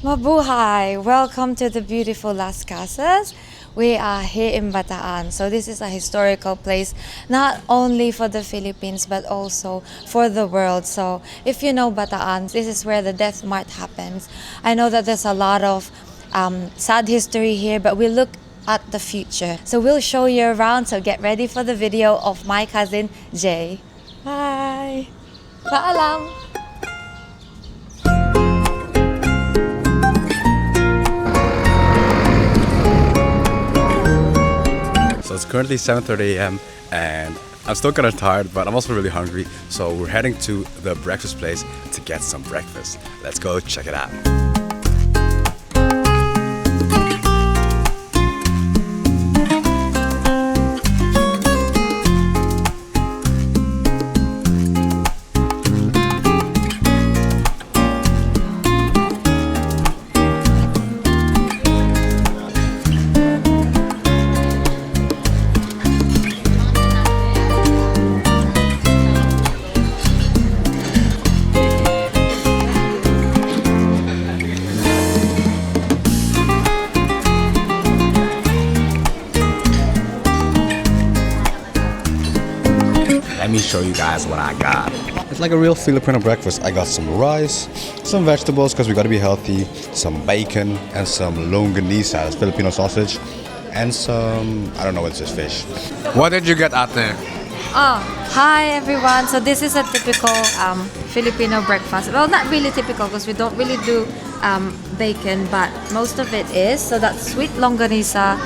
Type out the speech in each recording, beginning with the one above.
Mabuhay! Welcome to the beautiful Las Casas. We are here in Bataan. So this is a historical place not only for the Philippines but also for the world. So if you know Bataan, this is where the Death Mart happens. I know that there's a lot of sad history here, but we look at the future. So we'll show you around, so get ready for the video of my cousin Jay. Bye! Paalam! So it's currently 7:30 a.m. and I'm still kind of tired, but I'm also really hungry. So we're heading to the breakfast place to get some breakfast. Let's go check it out. Let me show you guys what I got. It's like a real Filipino breakfast. I got some rice, some vegetables because we gotta be healthy, some bacon, and some longanisa, that's Filipino sausage, and some, I don't know, it's just fish. What did you get out there? Oh, hi everyone. So this is a typical Filipino breakfast. Well, not really typical because we don't really do bacon, but most of it is. So that's sweet longanisa.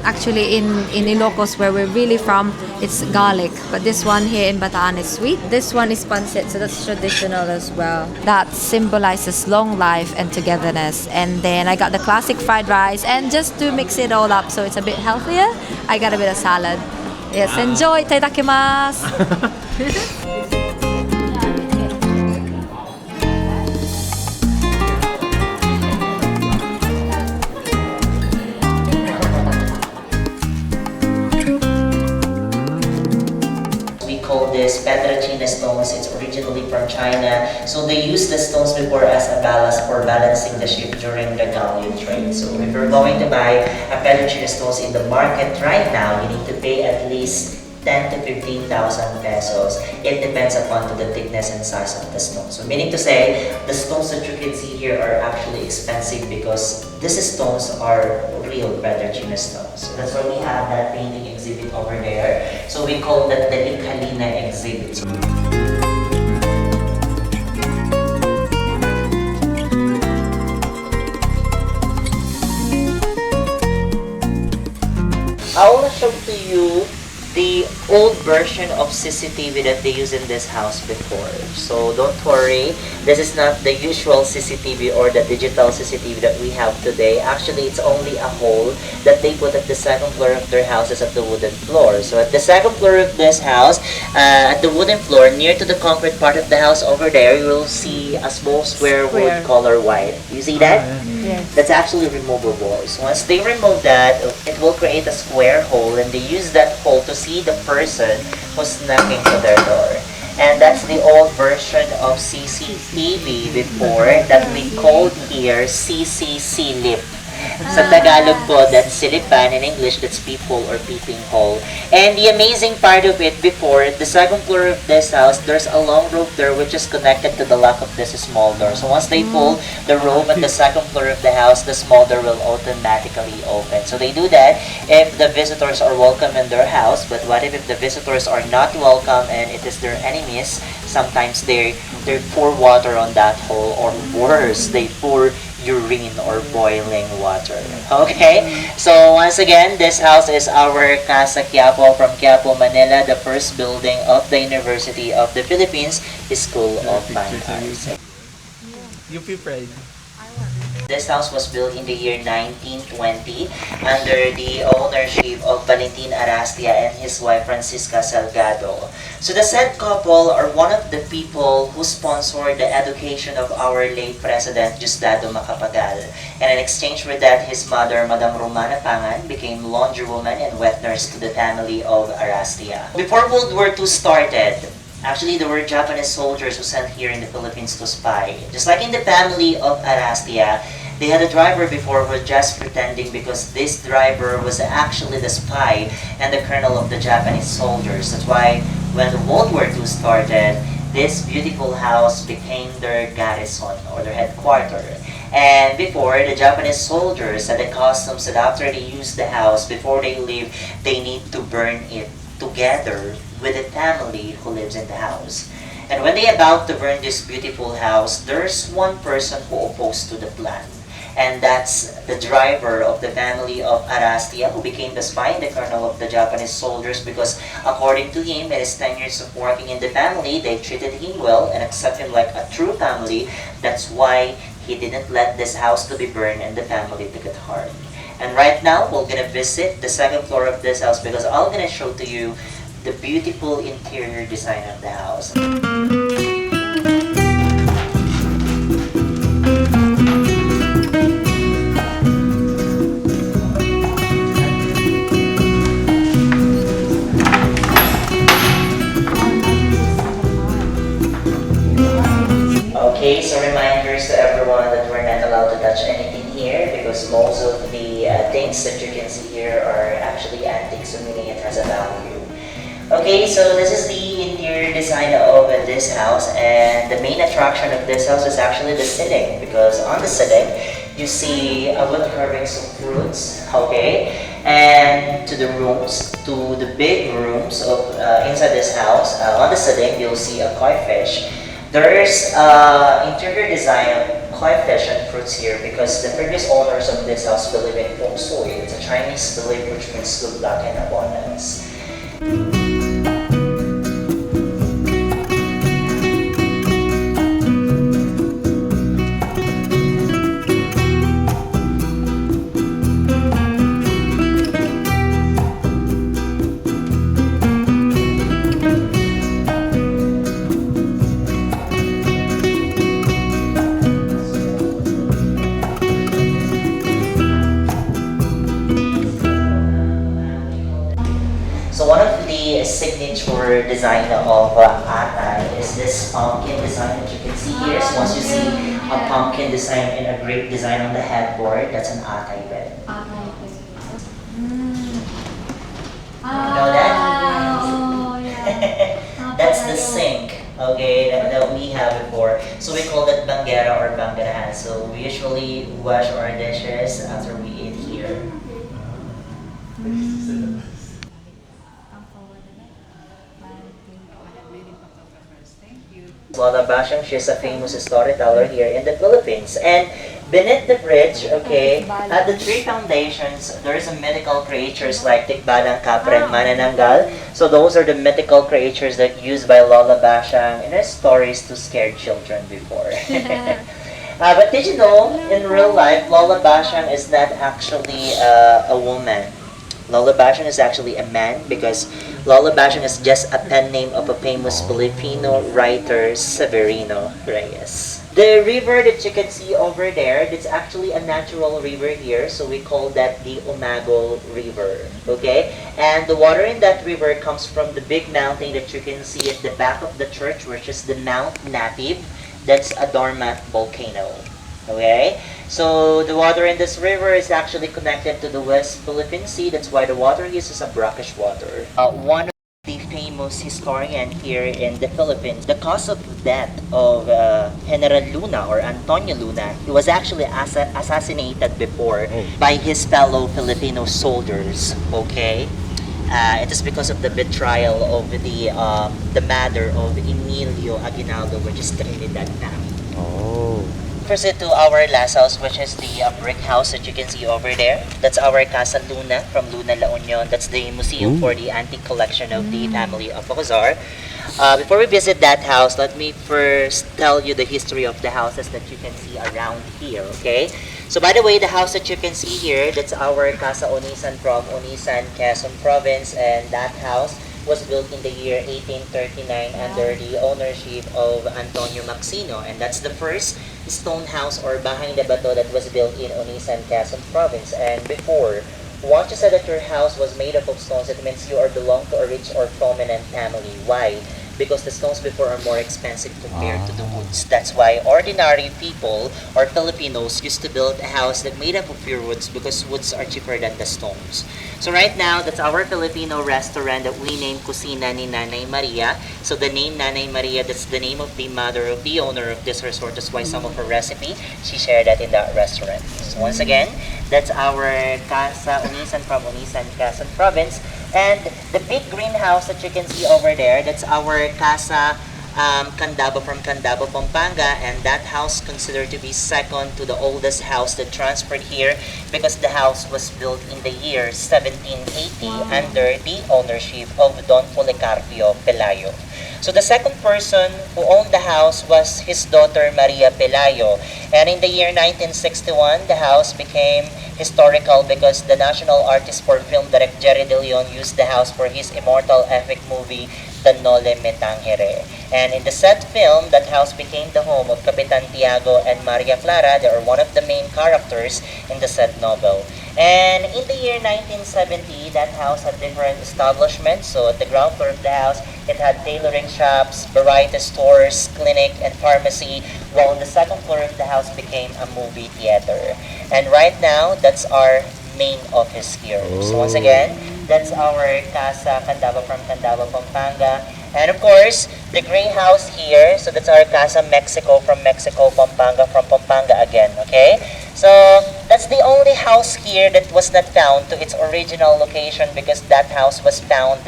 Actually, in Ilocos, where we're really from, it's garlic. But this one here in Bataan is sweet. This one is pancit, so that's traditional as well. That symbolizes long life and togetherness. And then I got the classic fried rice, and just to mix it all up so it's a bit healthier, I got a bit of salad. Yes, enjoy! Itadakimasu! We call this Petrachina stones. It's originally from China. So they used the stones before as a ballast for balancing the ship during the galleon trade. So if you're going to buy a Petrachina stones in the market right now, you need to pay at least 10 to 15,000 pesos. It depends upon to the thickness and size of the stone. So meaning to say, the stones that you can see here are actually expensive because these stones are real Petrachina stones. So that's why we have that painting exhibit over there. So we call that the Ikalina exhibit. I will show to you the old version of CCTV that they used in this house before. So don't worry, this is not the usual CCTV or the digital CCTV that we have today. Actually, it's only a hole that they put at the second floor of their houses at the wooden floor. So at the second floor of this house, at the wooden floor, near to the concrete part of the house over there, you will see a small square wood color white. You see that? Yes. That's actually removable. So once they remove that, it will create a square hole, and they use that hole to see the person who's knocking to their door. And that's the old version of CCTV before that we called here CCC lip. Sa Tagalog po, that's silipan. In English, that's peephole or peeping hole. And the amazing part of it, before, the second floor of this house, there's a long rope there which is connected to the lock of this small door. So once they pull the rope at the second floor of the house, the small door will automatically open. So they do that if the visitors are welcome in their house. But what if the visitors are not welcome and it is their enemies? Sometimes they pour water on that hole, or worse, they pour urine or boiling water. Okay? So once again, this house is our Casa Quiapo from Quiapo, Manila, the first building of the University of the Philippines School of Fine Arts. UP Pride. This house was built in the year 1920 under the ownership of Valentin Arastia and his wife Francisca Salgado. So the said couple are one of the people who sponsored the education of our late President Diosdado Macapagal. And in exchange for that, his mother, Madam Romana Pangan, became laundrywoman and wet nurse to the family of Arastia. Before World War II started, Actually, there were Japanese soldiers who sent here in the Philippines to spy. Just like in the family of Arastia, they had a driver before who was just pretending because this driver was actually the spy and the colonel of the Japanese soldiers. That's why when the World War II started, this beautiful house became their garrison or their headquarters. And before, the Japanese soldiers had the customs that after they use the house, before they leave, they need to burn it together with the family who lives in the house. And when they about to burn this beautiful house, there's one person who opposed to the plan. And that's the driver of the family of Arastia, who became the spy and the colonel of the Japanese soldiers because according to him, in his 10 years of working in the family, they treated him well and accepted him like a true family. That's why he didn't let this house to be burned and the family to get harmed. And right now, we're gonna visit the second floor of this house because I'm gonna show to you the beautiful interior design of the house. Okay, so reminders to everyone that we're not allowed to touch anything here because most of the things that you can see here are actually antiques, so meaning it has a value. Okay, so this is the interior design of this house, and the main attraction of this house is actually the sitting because on the sitting you see a wood carvings of fruits, okay, and to the rooms, to the big rooms of inside this house, on the sitting you'll see a koi fish. There's interior design of koi fish and fruits here because the previous owners of this house believe in feng shui. It's a Chinese belief which means good luck and abundance. So one of the signature design of Atay is this pumpkin design that you can see here. So once you see a pumpkin design and a grape design on the headboard, that's an Atay bed. You know that? Oh, yeah. That's the sink, okay, that we have before. So we call that banggera or banggerahan. So we usually wash our dishes after we eat here. Lola Bashang, she's a famous storyteller here in the Philippines. And beneath the bridge, okay, at the three foundations, there's a mythical creatures like Tikbalang, Kapre, and Manananggal. So those are the mythical creatures that used by Lola Bashang in her stories to scare children before. But did you know, in real life, Lola Bashang is not actually a woman. Lola Bashang is actually a man because Lola Bashang is just a pen name of a famous Filipino writer, Severino Reyes. The river that you can see over there, that's actually a natural river here, so we call that the Umago River, okay? And the water in that river comes from the big mountain that you can see at the back of the church, which is the Mount Natib. That's a dormant volcano, okay? So the water in this river is actually connected to the West Philippine Sea. That's why the water here is a brackish water. One of the famous historian here in the Philippines, the cause of death of General Luna or Antonio Luna, he was actually assassinated before by his fellow Filipino soldiers. Okay. It is because of the betrayal of the mother of Emilio Aguinaldo, which is Trinidad now. Oh. Proceed to our last house, which is the brick house that you can see over there. That's our Casa Luna from Luna, La Union. That's the museum for the antique collection of the family of Bacozar. Before we visit that house, let me first tell you the history of the houses that you can see around here, okay? So by the way, the house that you can see here, that's our Casa Onisan from Onisan, Quezon Province, and that house was built in the year 1839 under the ownership of Antonio Maxino, and that's the first stone house or bahay de bato that was built in Onisan, Quezon Province. And before, once you said that your house was made up of stones, it means you are belong to a rich or prominent family. Why? because the stones before are more expensive compared to the woods. That's why ordinary people or Filipinos used to build a house that made up of pure woods because woods are cheaper than the stones. So right now, that's our Filipino restaurant that we named Kusina ni Nanay Maria. So the name Nanay Maria, that's the name of the mother of the owner of this resort. That's why some of her recipe, she shared that in that restaurant. So once again, that's our Casa Unisan from Unisan, Quezon Province. And the big greenhouse that you can see over there, that's our Casa Candaba from Candaba, Pampanga, and that house considered to be second to the oldest house that transferred here because the house was built in the year 1780 under the ownership of Don Policarpio Pelayo. So the second person who owned the house was his daughter Maria Pelayo, and in the year 1961, the house became historical because the national artist for film direct Jerry De Leon used the house for his immortal epic movie The Nole Me Tangere. And in the said film, that house became the home of Capitan Tiago and Maria Clara. They are one of the main characters in the said novel. And in the year 1970, that house had different establishments. So at the ground floor of the house, it had tailoring shops, variety stores, clinic, and pharmacy, while the second floor of the house became a movie theater. And right now, that's our main office here. So once again, that's our Casa Candaba from Candaba, Pampanga. And of course, the gray house here, so that's our Casa Mexico from Mexico, Pampanga from Pampanga again, okay? So that's the only house here that was not found to its original location because that house was found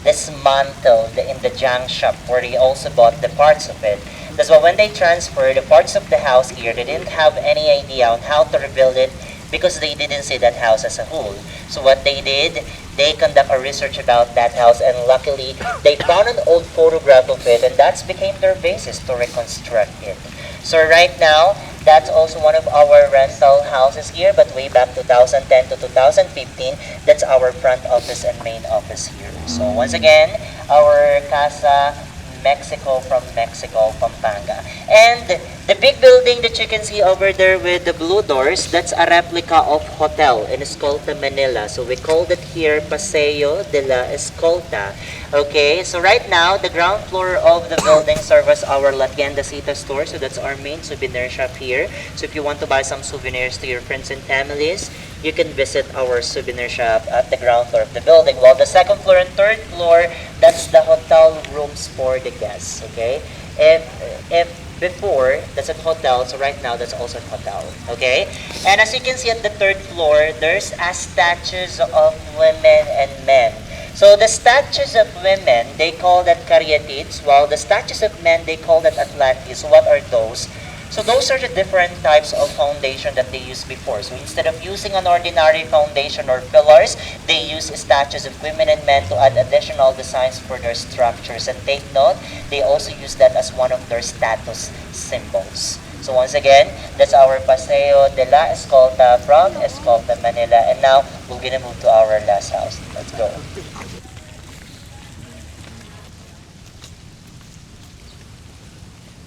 dismantled in the junk shop where they also bought the parts of it. That's why when they transferred the parts of the house here, they didn't have any idea on how to rebuild it because they didn't see that house as a whole. So what they did, they conduct a research about that house, and luckily they found an old photograph of it, and that's became their basis to reconstruct it. So right now, that's also one of our rental houses here, but way back 2010 to 2015, that's our front office and main office here. So once again, our Casa Mexico from Mexico, Pampanga. And the big building that you can see over there with the blue doors, that's a replica of hotel in Escolta, Manila. So we called it here Paseo de la Escolta. Okay, so right now, the ground floor of the building serves our La Tiendacita store. So that's our main souvenir shop here. So if you want to buy some souvenirs to your friends and families, you can visit our souvenir shop at the ground floor of the building. While the second floor and third floor, that's the hotel rooms for the guests, okay? If before, that's a hotel, so right now, that's also a hotel, okay? And as you can see at the third floor, there's statues of women and men. So the statues of women, they call that caryatids, while the statues of men, they call that Atlantis. So what are those? So those are the different types of foundation that they used before. So instead of using an ordinary foundation or pillars, they use statues of women and men to add additional designs for their structures. And take note, they also use that as one of their status symbols. So once again, that's our Paseo de la Escolta from Escolta, Manila. And now, we're gonna move to our last house. Let's go.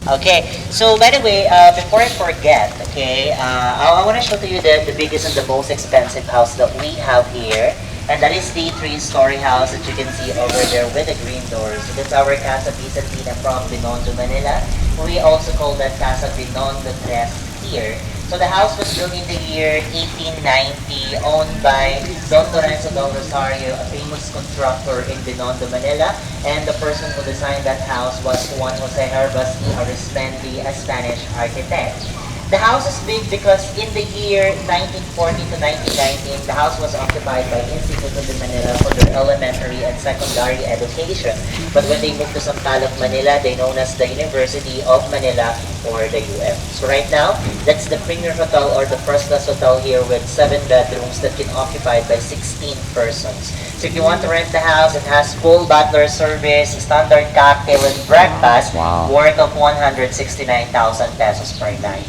Okay, so by the way, before I forget, okay, I want to show to you the biggest and the most expensive house that we have here. And that is the 3-story house that you can see over there with the green doors. So that's our Casa Bizantina from Binondo, Manila. We also call that Casa Binondo Tres here. So the house was built in the year 1890, owned by Don Lorenzo Del Rosario, a famous constructor in Binondo, Manila. And the person who designed that house was Juan Jose Herbas y Arizmendi, a Spanish architect. The house is big because in the year 1940 to 1919, the house was occupied by Instituto de Manila for their elementary and secondary education. But when they moved to Sampaloc, Manila, they known as the University of Manila or the UM. So right now, that's the premier hotel or the first class hotel here with 7 bedrooms that can occupied by 16 persons. So if you want to rent the house, it has full butler service, standard cocktail and breakfast, worth of 169,000 pesos per night.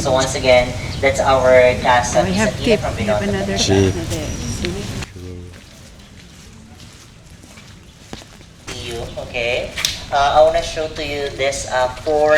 So once again, that's our Casa We have Bizantina tip. from We have Binondo. another Cheap. casa there. See you, okay? I want to show to you this four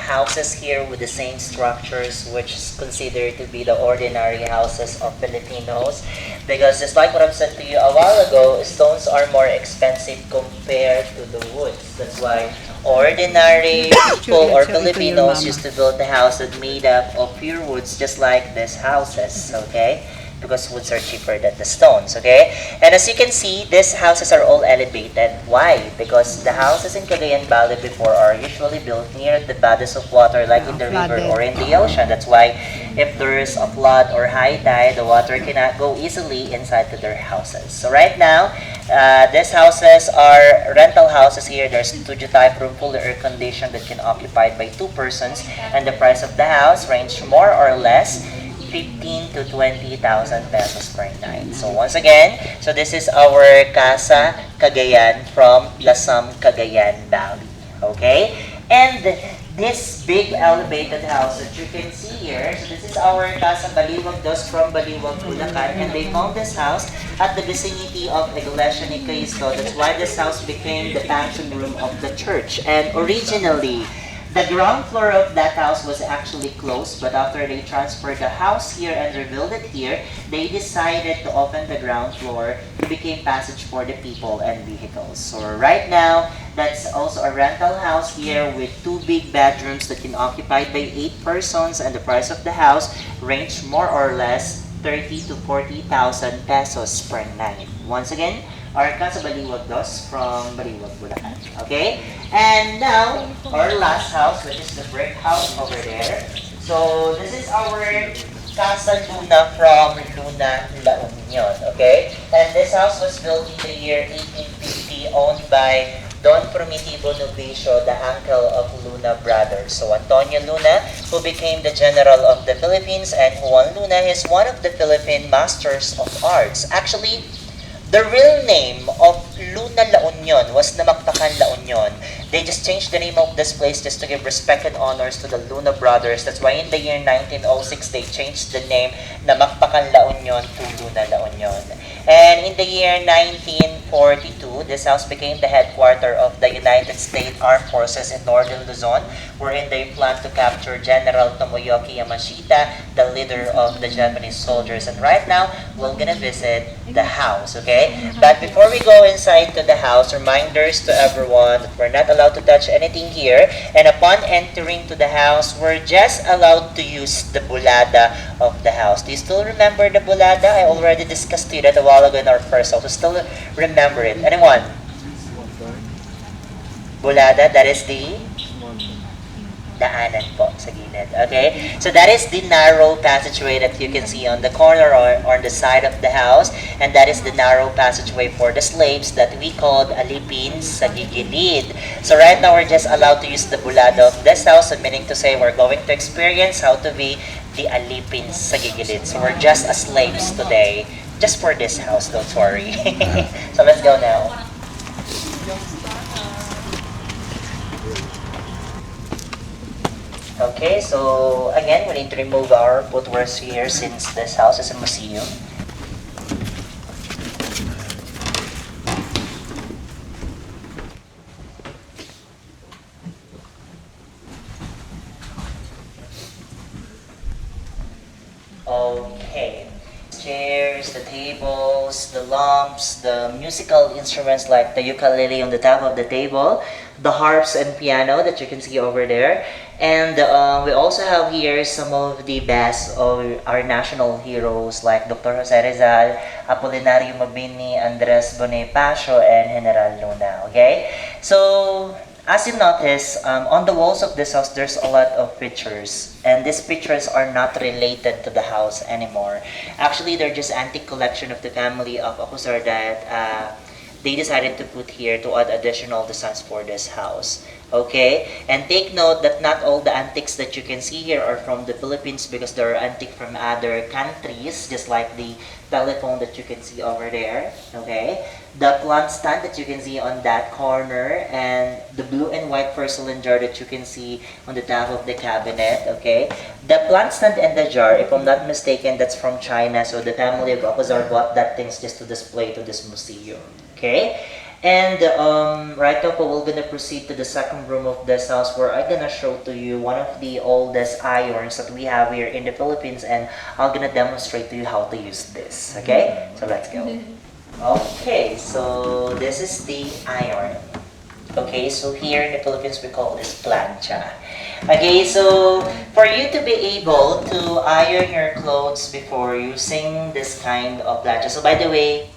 houses here with the same structures, which is considered to be the ordinary houses of Filipinos. Because just like what I've said to you a while ago, stones are more expensive compared to the woods. That's why ordinary people or Filipinos used to build a house that made up of pure woods, just like these houses. Okay. Because woods are cheaper than the stones, okay? And as you can see, these houses are all elevated. Why? Because the houses in Cagayan Valley before are usually built near the bodies of water, like in the river or in the ocean. That's why if there is a flood or high tide, the water cannot go easily inside to their houses. So right now, these houses are rental houses here. There's studio type room, fully air conditioned that can occupied by two persons, and the price of the house range more or less 15 to 20,000 pesos per night. So once again, so this is our Casa Cagayan from Lasam, Cagayan Valley. Okay? And this big elevated house that you can see here, so this is our Casa Baliwag Dos from Baliwag, Bulacan, and they found this house at the vicinity of Iglesia ni Cristo. That's why this house became the function room of the church. And originally, the ground floor of that house was actually closed, but after they transferred the house here and rebuilt it here, they decided to open the ground floor to become passage for the people and vehicles. So right now, that's also a rental house here with two big bedrooms that can occupied by 8 persons, and the price of the house ranged more or less 30 to 40,000 pesos per night. Once again, our Casa Baliwag Dos from Baliwag, Bulacan. Okay? And now, our last house, which is the brick house over there. So, this is our Casa Luna from Luna, La Union. Okay? And this house was built in the year 1850, owned by Don Primitivo Novicio, the uncle of Luna brothers. So, Antonio Luna, who became the general of the Philippines, and Juan Luna is one of the Philippine masters of arts. Actually, the real name of Luna La Union was Namakpakan La Union. They just changed the name of this place just to give respect and honors to the Luna brothers. That's why in the year 1906, they changed the name Namakpakan La Union to Luna La Union. And in the year 1942, this house became the headquarters of the United States Armed Forces in Northern Luzon, wherein they planned to capture General Tomoyoki Yamashita, the leader of the Japanese soldiers. And right now, we're gonna visit the house, okay? But before we go inside to the house, reminders to everyone that we're not allowed to touch anything here. And upon entering to the house, we're just allowed to use the bulada of the house. Do you still remember the bulada? I already discussed it a while ago in our first house. So still remember it. Anyone? Bulada, that is the daanan po sa gilid. Okay? So that is the narrow passageway that you can see on the corner or on the side of the house. And that is the narrow passageway for the slaves that we called alipin sa gigilid. So right now we're just allowed to use the bulada of this house, so meaning to say we're going to experience how to be the alipin sa gigilid. So we're just as slaves today, just for this house, don't worry. So let's go now. Okay, so again, we need to remove our footwears here since this house is a museum. Okay. Chairs, the tables, the lamps, the musical instruments like the ukulele on the top of the table, the harps and piano that you can see over there. And we also have here some of the best of our national heroes like Dr. Jose Rizal, Apolinario Mabini, Andres Bonifacio, and General Luna. Okay? So, as you notice, on the walls of this house, there's a lot of pictures. And these pictures are not related to the house anymore. Actually, they're just antique collection of the family of Acusar that they decided to put here to add additional designs for this house. Okay? And take note that not all the antiques that you can see here are from the Philippines because there are antiques from other countries, just like the telephone that you can see over there. Okay? The plant stand that you can see on that corner, and the blue and white porcelain jar that you can see on the top of the cabinet. Okay? The plant stand and the jar, if I'm not mistaken, that's from China. So the family of Acuzar bought that things just to display to this museum. Okay? And right now po, we're gonna proceed to the second room of this house where I'm gonna show to you one of the oldest irons that we have here in the Philippines, and I'm gonna demonstrate to you how to use this. Okay? So let's go. Okay, so this is the iron. Okay, so here in the Philippines we call this plancha. Okay, so for you to be able to iron your clothes before using this kind of plancha. So by the way,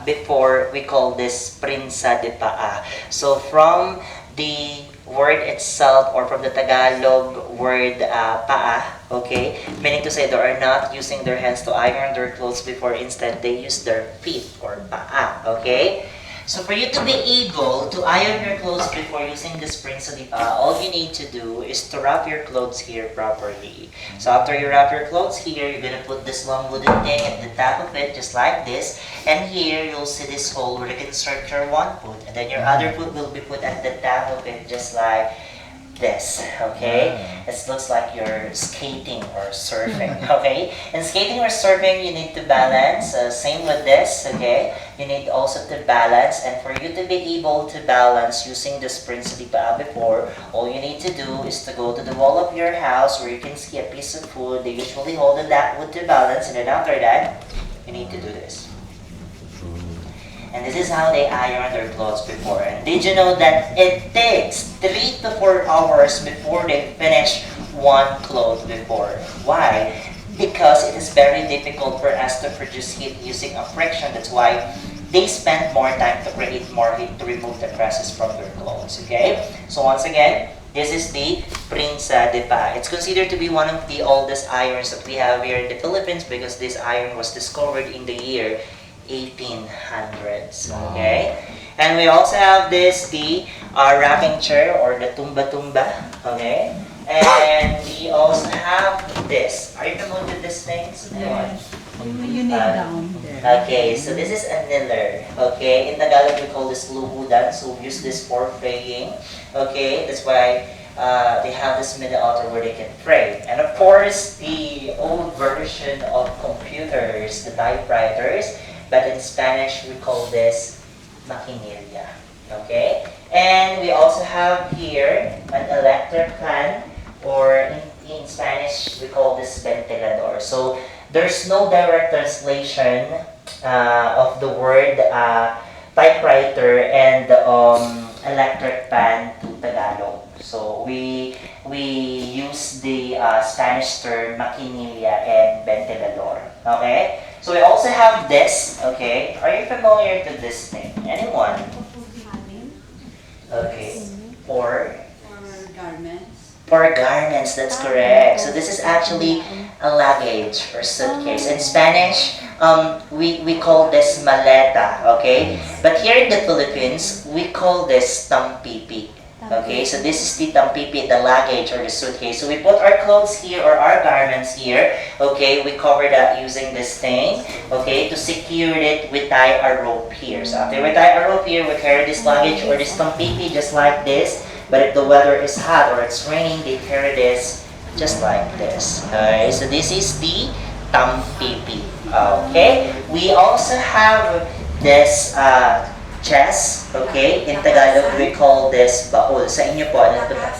before we call this prinsa de paa. So from the word itself or from the Tagalog word paa, okay, meaning to say they are not using their hands to iron their clothes before, instead they use their feet or paa, okay? So for you to be able to iron your clothes before using the spring salipa, all you need to do is to wrap your clothes here properly. So after you wrap your clothes here, you're gonna put this long wooden thing at the top of it, just like this. And here, you'll see this hole where you can insert your one foot. And then your other foot will be put at the top of it, just like this, okay? It looks like you're skating or surfing, okay? In skating or surfing, you need to balance. Same with this, okay? You need also to balance, and for you to be able to balance using the spring salipa before, all you need to do is to go to the wall of your house where you can see a piece of wood. They usually hold that wood to balance, and then after that, you need to do this. And this is how they iron their clothes before. And did you know that it takes 3 to 4 hours before they finish one cloth before? Why? Because it is very difficult for us to produce heat using a friction. That's why they spend more time to create more heat to remove the creases from their clothes. Okay? So once again, this is the Prinsa de Pa. It's considered to be one of the oldest irons that we have here in the Philippines because this iron was discovered in the year 1800s, okay? And we also have this, the rocking chair or the tumba-tumba, okay? And we also have this. Are you familiar with these things? You need down there. Okay, so this is a niller, okay? In Tagalog, we call this lubudan, so we use this for praying, okay? That's why they have this mini altar where they can pray. And of course, the old version of computers, the typewriters, but in Spanish, we call this maquinilla, okay? And we also have here an electric fan, or in Spanish, we call this ventilador. So there's no direct translation of the word typewriter and electric fan to Tagalog. So we use the Spanish term maquinilla and ventilador, okay? So we also have this, okay? Are you familiar with this thing? Anyone? Okay. For Garments. For garments, that's correct. So this is actually a luggage or suitcase. In Spanish, we call this maleta, okay? But here in the Philippines, we call this tampipi. Okay, so this is the tampipi, the luggage or the suitcase. So we put our clothes here or our garments here. Okay, we cover that using this thing. Okay, to secure it, we tie a rope here. So after we tie a rope here, we carry this luggage or this tampipi just like this. But if the weather is hot or it's raining, they carry this just like this. Alright, so this is the tampipi. Okay, we also have this chest, okay? In Tagalog, we call this baul. Sa inyo po, ano ito ba?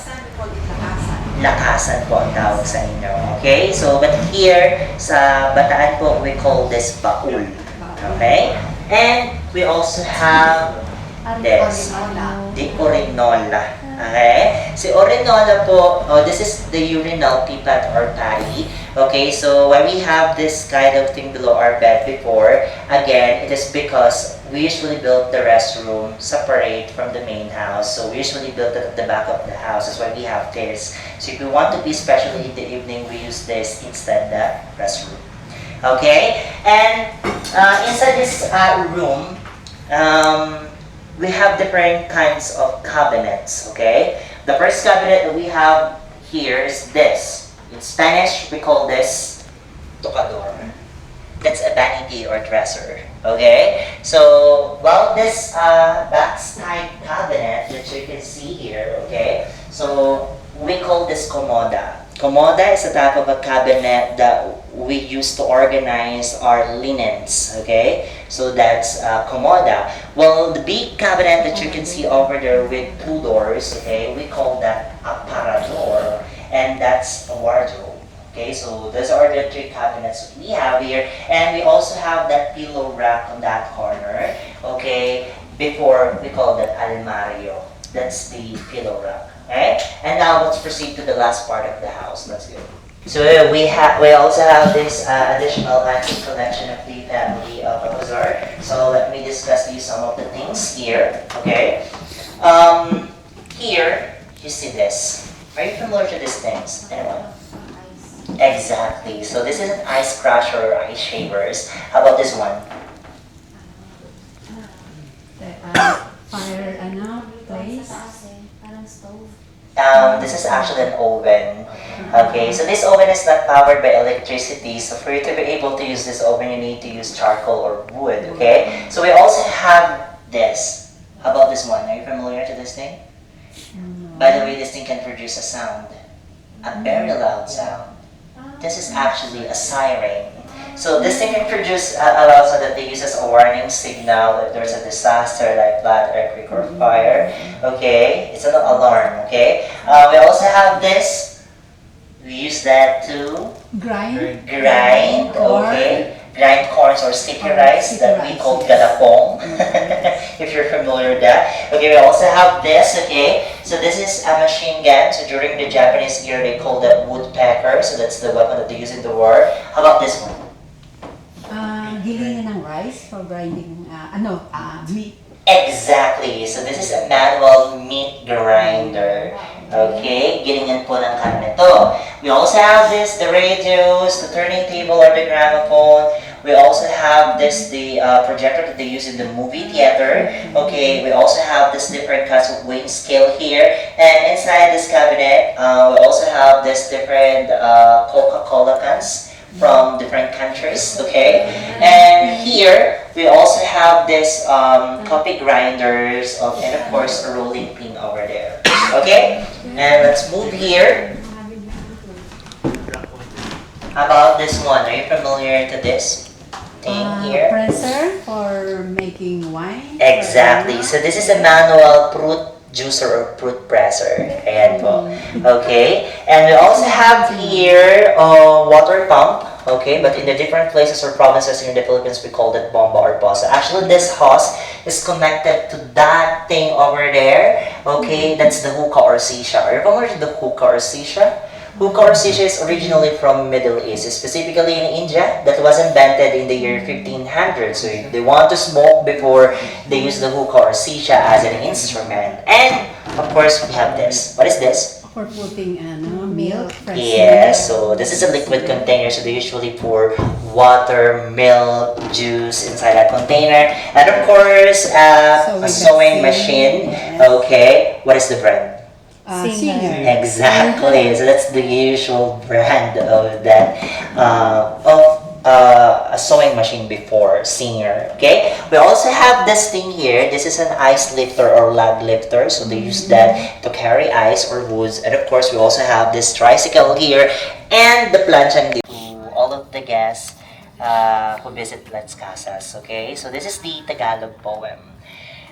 Lakasan po ang tawag sa inyo. Okay? So, but here, sa Bataan po, we call this baul. Okay? And we also have this, the orinola. Okay? Si orinola po, this is the urinal pipat or potty. Okay, so when we have this kind of thing below our bed before, again, it is because we usually build the restroom separate from the main house. So we usually build it at the back of the house. That's why we have this. So if we want to be especially in the evening, we use this instead the restroom. Okay, and inside this room, we have different kinds of cabinets. Okay, the first cabinet that we have here is this. In Spanish, we call this tocador. That's a vanity or dresser. Okay? So, well, this backside cabinet that you can see here, okay? So, we call this commoda. Komoda is a type of a cabinet that we use to organize our linens, okay? So that's komoda. Well, the big cabinet that you can see over there with two doors, okay, we call that aparador, and that's a wardrobe. Okay, so those are the three cabinets that we have here, and we also have that pillow rack on that corner. Okay, before we call that almario. That's the pillow rack. Alright, and now let's proceed to the last part of the house. Let's go. So we also have this additional antique collection of the family of Alcazar. So let me discuss to you some of the things here. Okay, here you see this. Are you familiar with these things? Anyone? Exactly. So this is an ice crusher or ice shavers. How about this one? Fire, place. This is actually an oven. Okay, so this oven is not powered by electricity. So for you to be able to use this oven, you need to use charcoal or wood. Okay. So we also have this. How about this one? Are you familiar to this thing? By the way, this thing can produce a sound, a very loud sound. This is actually a siren. So this thing can produce a loud sound that they use as a warning signal if there's a disaster like flood, earthquake, or fire. Okay, it's an alarm. Okay. We also have this. We use that to Grind. grind. Okay. Grind corns or sticky rice that we call galapong. If you're familiar with that. Okay, we also have this. Okay, so this is a machine gun. So during the Japanese era, they call that woodpecker. So that's the weapon that they use in the war. How about this one? Gilingan ng rice for grinding, meat. Exactly. So this is a manual meat grinder. Okay, gilingan po ng karne to. We also have this, the radios, the turning table or the gramophone. We also have this, the projector that they use in the movie theater. Okay, we also have this different kinds of weighing scale here. And inside this cabinet, we also have this different Coca-Cola cans from different countries. Okay, and here we also have this coffee grinders and of course a rolling pin over there. Okay, and let's move here. How about this one? Are you familiar to this thing here? Presser for making wine. Exactly. So this is a manual fruit juicer or fruit presser. Ayan po. Okay. And we also have here a water pump. Okay, but in the different places or provinces in the Philippines, we call it bomba or bossa. Actually, this hose is connected to that thing over there. Okay, that's the hookah or sisha. Are you familiar with the hookah or sisha? Hookah or sisha is originally from Middle East, specifically in India. That was invented in the year 1500. So if they want to smoke before, they use the hookah or sisha as an instrument. And of course, we have this. What is this? For putting milk. Fresh Yes, so this is a liquid container, so they usually pour water, milk, juice inside that container. And of course, a sewing machine. Yes. Okay, what is the brand? Singer. Exactly, so that's the usual brand of that, a sewing machine before, Singer. Okay, we also have this thing here. This is an ice lifter or log lifter, so they use that to carry ice or woods. And of course, we also have this tricycle here and the planchang to all of the guests who visit Let's Casas. Okay, so this is the Tagalog poem.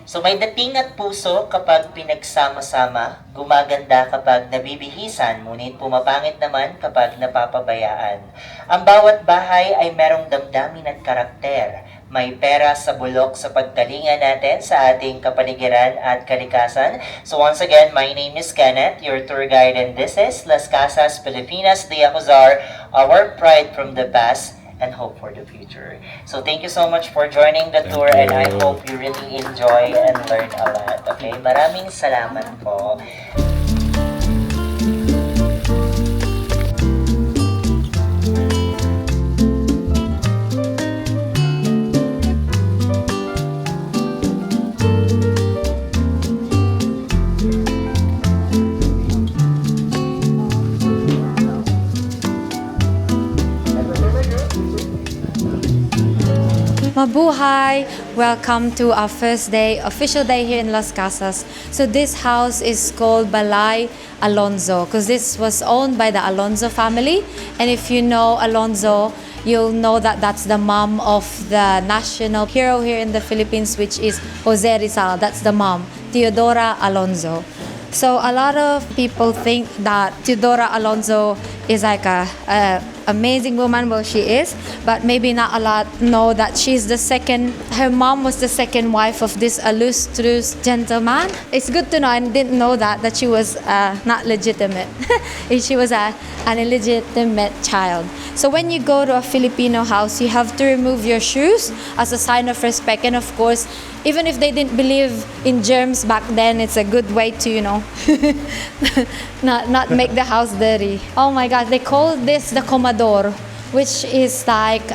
So may dating at puso kapag pinagsama-sama, gumaganda kapag nabibihisan, ngunit pumapangit naman kapag napapabayaan. Ang bawat bahay ay merong damdamin at karakter. May pera sa bulok sa pagkalinga natin sa ating kapaligiran at kalikasan. So once again, my name is Kenneth, your tour guide, and this is Las Casas, Pilipinas de Alcazar, our pride from the past and hope for the future. So thank you so much for joining the tour and I hope you really enjoy and learn a lot. Okay, maraming salamat po. Mabuhay! Welcome to our first day, official day here in Las Casas. So this house is called Balay Alonzo because this was owned by the Alonzo family. And if you know Alonzo, you'll know that that's the mom of the national hero here in the Philippines, which is Jose Rizal. That's the mom, Teodora Alonzo. So a lot of people think that Teodora Alonzo is like a amazing woman. Well, she is, but maybe not a lot know that she's the second. Her mom was the second wife of this illustrious gentleman. It's good to know. I didn't know that she was not legitimate. She was an illegitimate child. So when you go to a Filipino house, you have to remove your shoes as a sign of respect. And of course, even if they didn't believe in germs back then, it's a good way to, not make the house dirty. Oh my God, they call this the comedor, which is like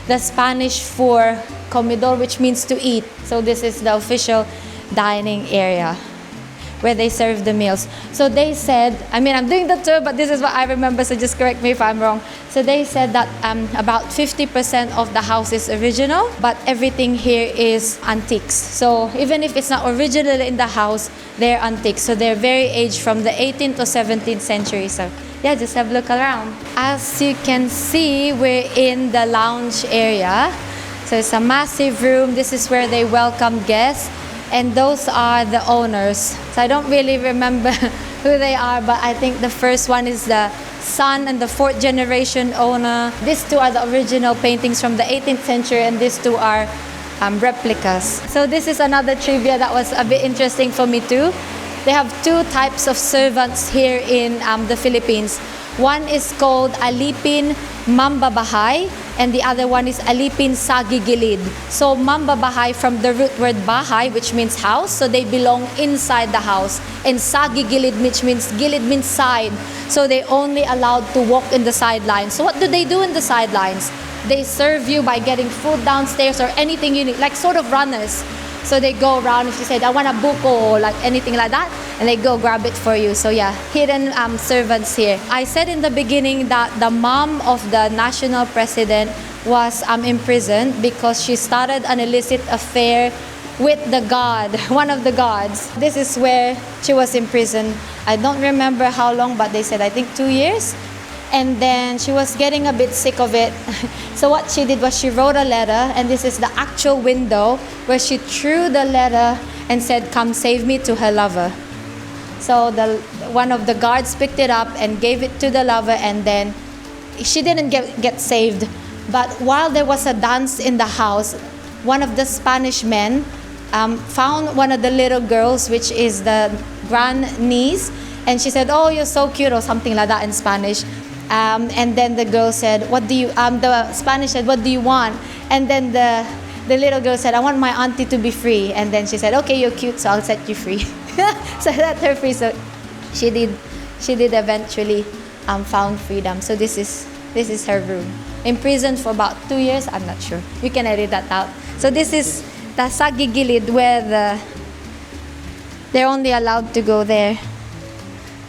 the Spanish for comedor, which means to eat. So this is the official dining area where they serve the meals. So they said, I'm doing the tour, but this is what I remember, so just correct me if I'm wrong. So they said that about 50% of the house is original, but everything here is antiques. So even if it's not original in the house, they're antiques. So they're very aged from the 18th to 17th century. So yeah, just have a look around. As you can see, we're in the lounge area. So it's a massive room. This is where they welcome guests. And those are the owners. So I don't really remember who they are, but I think the first one is the son and the fourth generation owner. These two are the original paintings from the 18th century, and these two are replicas. So this is another trivia that was a bit interesting for me too. They have two types of servants here in the Philippines. One is called Alipin Mambabahay, and the other one is Alipin Sagigilid. So Mambabahay from the root word bahay, which means house, so they belong inside the house. And Sagigilid, which means gilid means side, so they only allowed to walk in the sidelines. So what do they do in the sidelines? They serve you by getting food downstairs or anything you need, like sort of runners. So they go around, if you said, I want a buko or like anything like that, and they go grab it for you. So yeah, hidden servants here. I said in the beginning that the mom of the national president was imprisoned because she started an illicit affair with the god, one of the gods. This is where she was imprisoned. I don't remember how long, but they said, I think 2 years. And then she was getting a bit sick of it. So what she did was she wrote a letter, and this is the actual window where she threw the letter and said, come save me, to her lover. So one of the guards picked it up and gave it to the lover, and then she didn't get saved. But while there was a dance in the house, one of the Spanish men found one of the little girls, which is the grandniece, and she said, oh, you're so cute, or something like that in Spanish. And then the girl said, the Spanish said, what do you want? And then the little girl said, I want my auntie to be free. And then she said, okay, you're cute, so I'll set you free. So I let her free. So she did eventually found freedom. So this is her room. Imprisoned for about 2 years, I'm not sure. You can edit that out. So this is the Sagigilid, where they're only allowed to go there.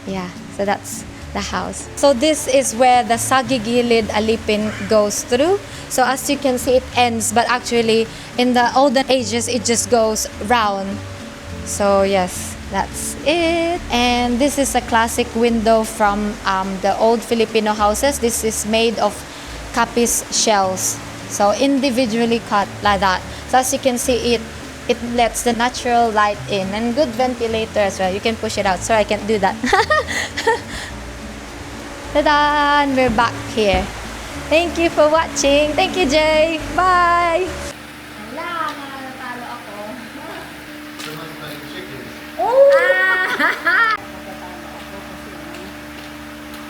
Yeah, so that's the house. So this is where the Sagigilid Alipin goes through. So as you can see, it ends, but actually in the olden ages it just goes round. So yes, that's it. And this is a classic window from the old Filipino houses. This is made of capis shells, so individually cut like that. So as you can see, it lets the natural light in, and good ventilator as well. You can push it out. Sorry, I can't do that. Ta-da! And we're back here. Thank you for watching. Thank you, Jay. Bye! Wala, natalo ako. Oh!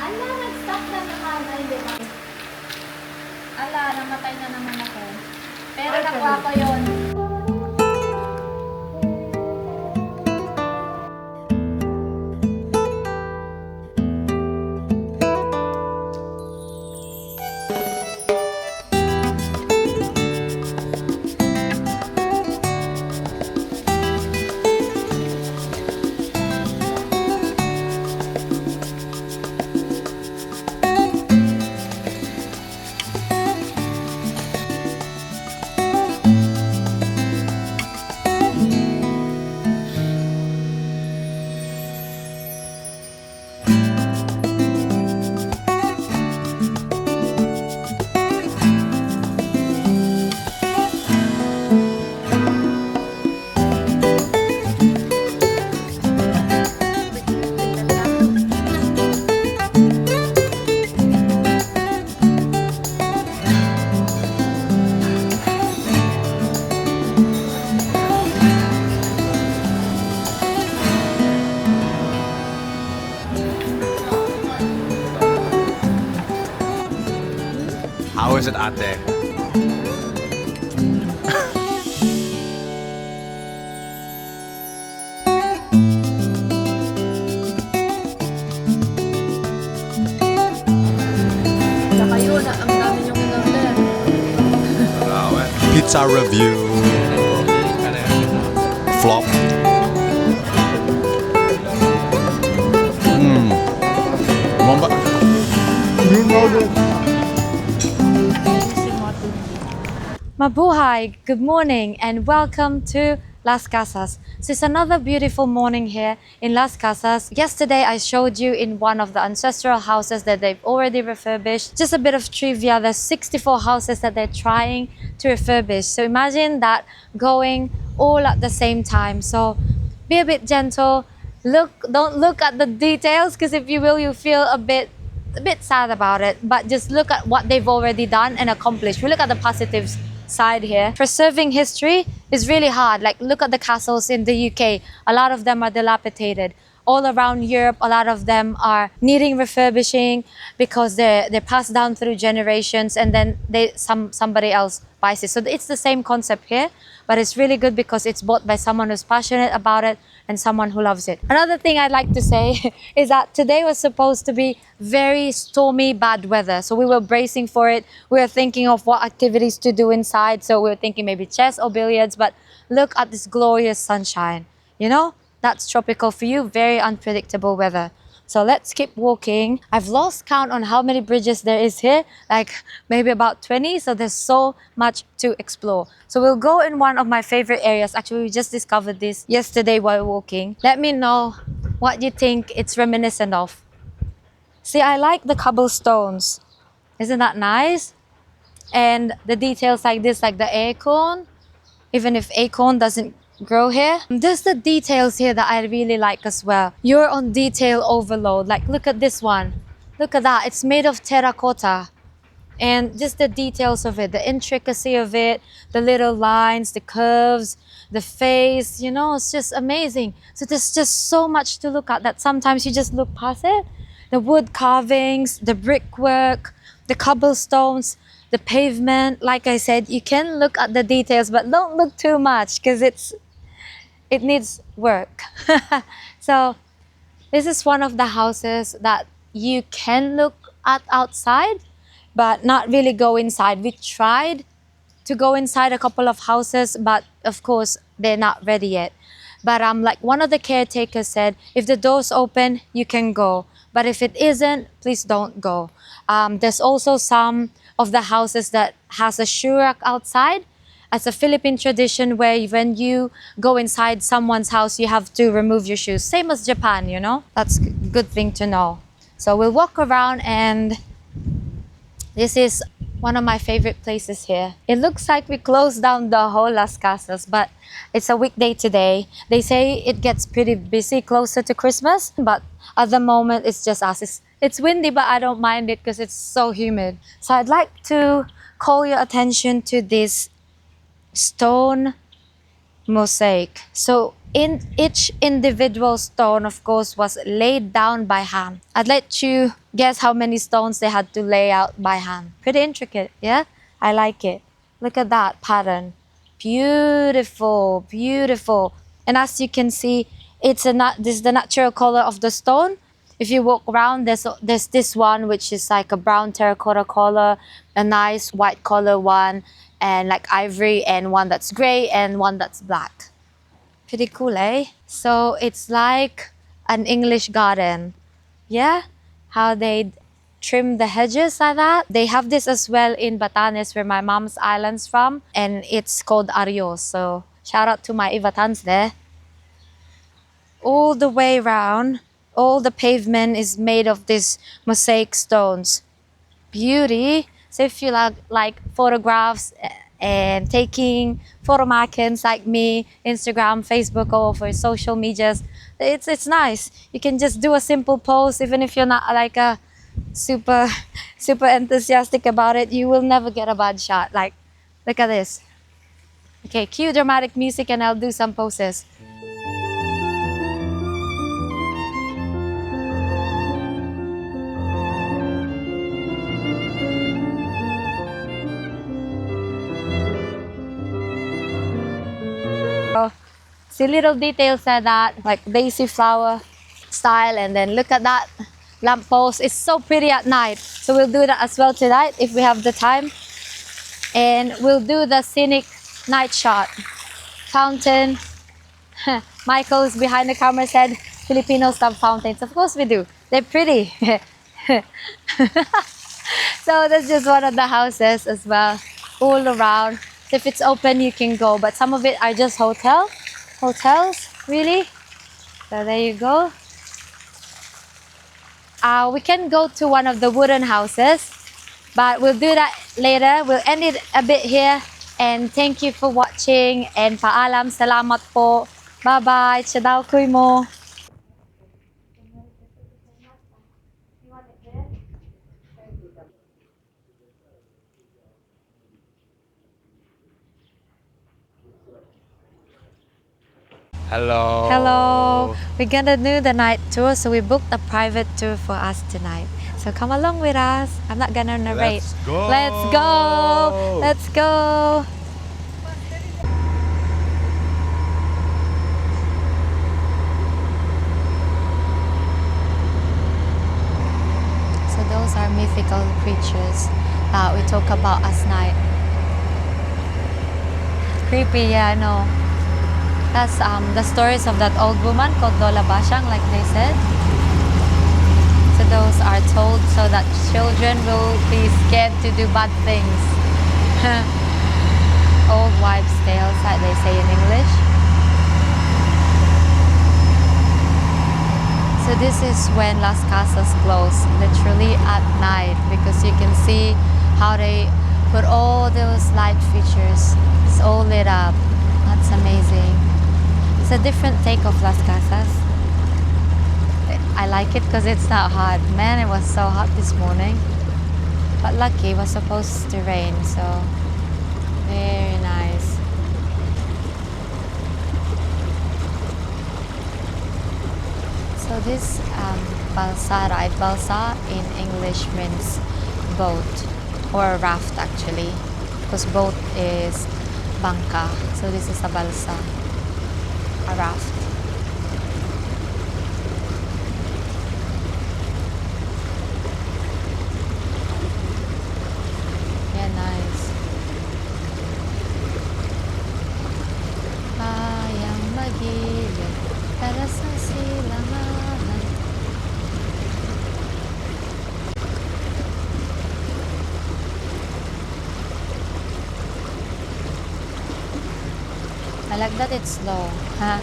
Ala, nag-stop na naman. Ay, di ba? Ala, namatay na naman ako. Pero nakuha ko yun. How is it, ate? Saka yun, ang dami niyong in-order. Pizza review. Flop. Mamba. You know it. Mabuhay, good morning and welcome to Las Casas. So it's another beautiful morning here in Las Casas. Yesterday I showed you in one of the ancestral houses that they've already refurbished. Just a bit of trivia, there's 64 houses that they're trying to refurbish. So imagine that going all at the same time. So be a bit gentle. Don't look at the details, because if you will, you feel a bit sad about it, but just look at what they've already done and accomplished. We look at the positives side here. Preserving history is really hard. Like, look at the castles in the UK. A lot of them are dilapidated. All around Europe, a lot of them are needing refurbishing because they're passed down through generations, and then somebody else buys it. So it's the same concept here, but it's really good because it's bought by someone who's passionate about it and someone who loves it. Another thing I'd like to say is that today was supposed to be very stormy, bad weather. So we were bracing for it. We were thinking of what activities to do inside. So we were thinking maybe chess or billiards, but look at this glorious sunshine. You know, that's tropical for you, very unpredictable weather. So let's keep walking. I've lost count on how many bridges there is here, like maybe about 20. So there's so much to explore. So we'll go in one of my favorite areas. Actually, we just discovered this yesterday while walking. Let me know what you think it's reminiscent of. See, I like the cobblestones. Isn't that nice? And the details like this, like the acorn, even if acorn doesn't grow here. There's the details here that I really like as well. You're on detail overload. Like, look at this one. Look at that. It's made of terracotta. And just the details of it, the intricacy of it, the little lines, the curves, the face, you know, it's just amazing. So there's just so much to look at that sometimes you just look past it. The wood carvings, the brickwork, the cobblestones, the pavement. Like I said, you can look at the details, but don't look too much because it needs work. So this is one of the houses that you can look at outside, but not really go inside. We tried to go inside a couple of houses, but of course they're not ready yet. But like one of the caretakers said, if the door's open, you can go. But if it isn't, please don't go. There's also some of the houses that has a shoe rack outside. It's a Philippine tradition where when you go inside someone's house, you have to remove your shoes. Same as Japan, you know? That's a good thing to know. So we'll walk around, and this is one of my favorite places here. It looks like we closed down the whole Las Casas, but it's a weekday today. They say it gets pretty busy closer to Christmas, but at the moment it's just us. It's windy, but I don't mind it because it's so humid. So I'd like to call your attention to this stone mosaic. So in each individual stone, of course, was laid down by hand. I'd let you guess how many stones they had to lay out by hand. Pretty intricate, yeah? I like it. Look at that pattern. Beautiful, beautiful. And as you can see, this is the natural color of the stone. If you walk around, there's this one which is like a brown terracotta color, a nice white color one, and like ivory, and one that's gray and one that's black. Pretty cool, eh? So it's like an English garden. Yeah? How they trim the hedges like that. They have this as well in Batanes, where my mom's island's from, and it's called Arios. So shout out to my Ivatans there. All the way around, all the pavement is made of these mosaic stones. Beauty. So if you like photographs and taking photo markings like me, Instagram, Facebook, or for social medias, it's nice. You can just do a simple post, even if you're not like a super enthusiastic about it. You will never get a bad shot. Like, look at this. Okay, cue dramatic music and I'll do some poses. See little details like that, like daisy flower style, and then look at that lamppost. It's so pretty at night. So we'll do that as well tonight if we have the time. And we'll do the scenic night shot. Fountain. Michael is behind the camera said Filipinos love fountains. Of course we do. They're pretty. So that's just one of the houses as well, all around. So if it's open, you can go, but some of it are just hotels, really. So there you go. We can go to one of the wooden houses, but we'll do that later. We'll end it a bit here, and thank you for watching, and paalam, salamat po. Bye-bye, chadaw kuy mo. Hello. Hello. We're gonna do the night tour, so we booked a private tour for us tonight. So come along with us. I'm not gonna narrate. Let's go. Let's go. Let's go. So those are mythical creatures that we talk about last night. Creepy, yeah, I know. That's the stories of that old woman called Lola Bashang, like they said. So those are told so that children will be scared to do bad things. Old wives' tales, like they say in English. So this is when Las Casas close, literally at night, because you can see how they put all those light features. It's all lit up. That's amazing. It's a different take of Las Casas. I like it because it's not hot. Man, it was so hot this morning. But lucky, it was supposed to rain, so very nice. So this balsa, right? Balsa in English means boat or raft actually, because boat is bangka. So this is a balsa, a raft. Yeah, nice. Bayang magilid para sa silangan. I like that it's slow, huh?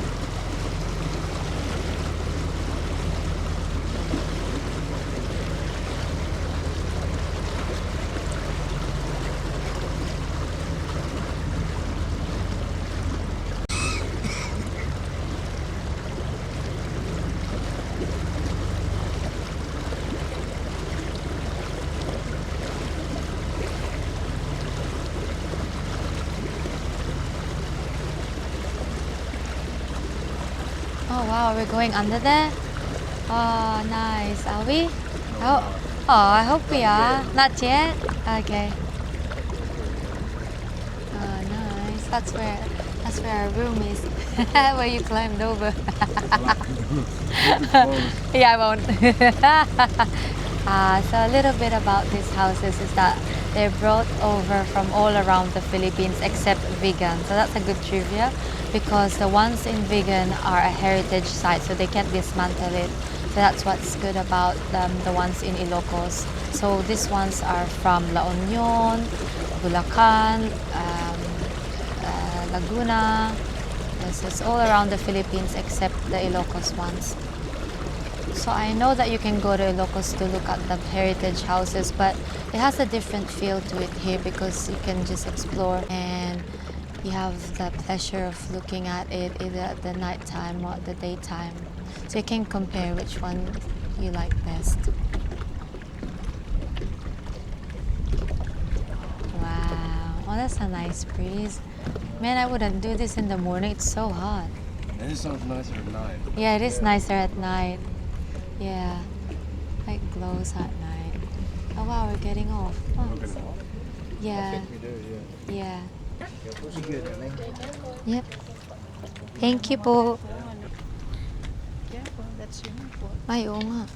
Oh wow, we're going under there? Oh, nice. Are we? Oh, I hope we are. Not yet? Okay. Oh, nice. That's where our room is. Where you climbed over. Yeah, I won't. So a little bit about these houses is that they're brought over from all around the Philippines except Vigan. So that's a good trivia, because the ones in Vigan are a heritage site, so they can't dismantle it. So that's what's good about the ones in Ilocos. So these ones are from La Union, Bulacan, Laguna. Yes, it's all around the Philippines except the Ilocos ones. So I know that you can go to Ilocos to look at the heritage houses, but it has a different feel to it here because you can just explore and you have the pleasure of looking at it either at the nighttime or at the daytime. So you can compare which one you like best. Wow, oh that's a nice breeze. Man, I wouldn't do this in the morning, it's so hot. And it sounds nicer at night. Yeah, it is nicer at night. Yeah, like glows at night. Oh wow, we're getting off. Oh. Yeah. We do, Yeah. yeah. Pretty good, I think. Yep. Thank you po. Ay, oo nga.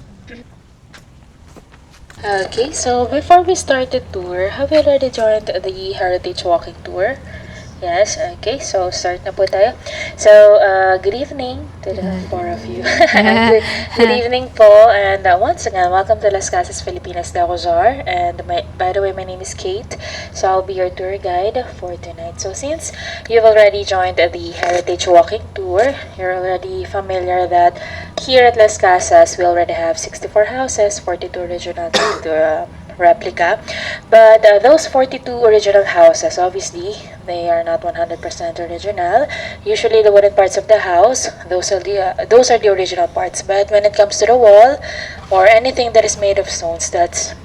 Okay, so before we start the tour, have you already joined the Heritage Walking Tour? Yes, okay, so start na po tayo. So, good evening to the four of you. Good evening po, and once again, welcome to Las Casas, Filipinas, de Rozar. And by the way, my name is Kate, so I'll be your tour guide for tonight. So, since you've already joined the Heritage Walking Tour, you're already familiar that here at Las Casas, we already have 64 houses, 42 original replica. But those 42 original houses, obviously, they are not 100% original. Usually, the wooden parts of the house, those are the original parts. But when it comes to the wall or anything that is made of stones, that's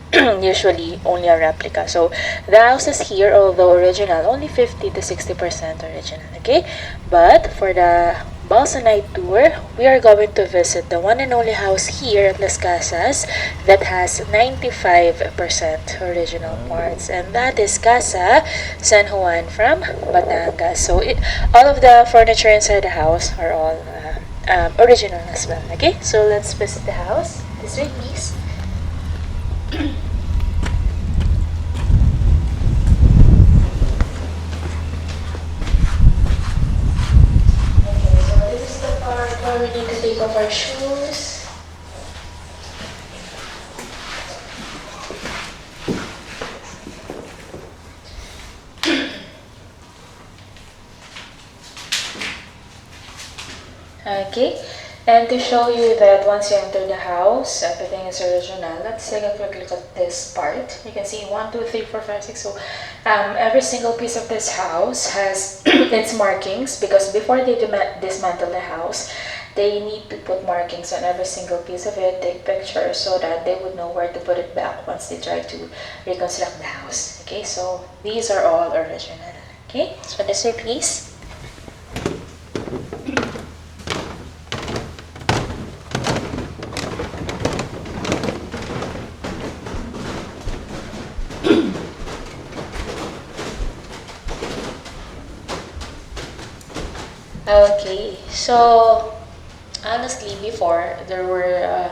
usually only a replica. So the houses here, although original, only 50 to 60% original. Okay, but for the Balsa Night Tour, we are going to visit the one and only house here at Las Casas that has 95% original parts, and that is Casa San Juan from Batangas. So all of the furniture inside the house are all original as well. Okay, so let's visit the house. This way, please. This is the part where we need to take off our shoes. Okay, and to show you that once you enter the house, everything is original, let's take a quick look at this part. You can see 1, 2, 3, 4, 5, 6. So every single piece of this house has its markings, because before they dismantle the house, they need to put markings on every single piece of it, take pictures so that they would know where to put it back once they try to reconstruct the house. Okay, so these are all original. Okay, so this way, please. Okay, so honestly, before there were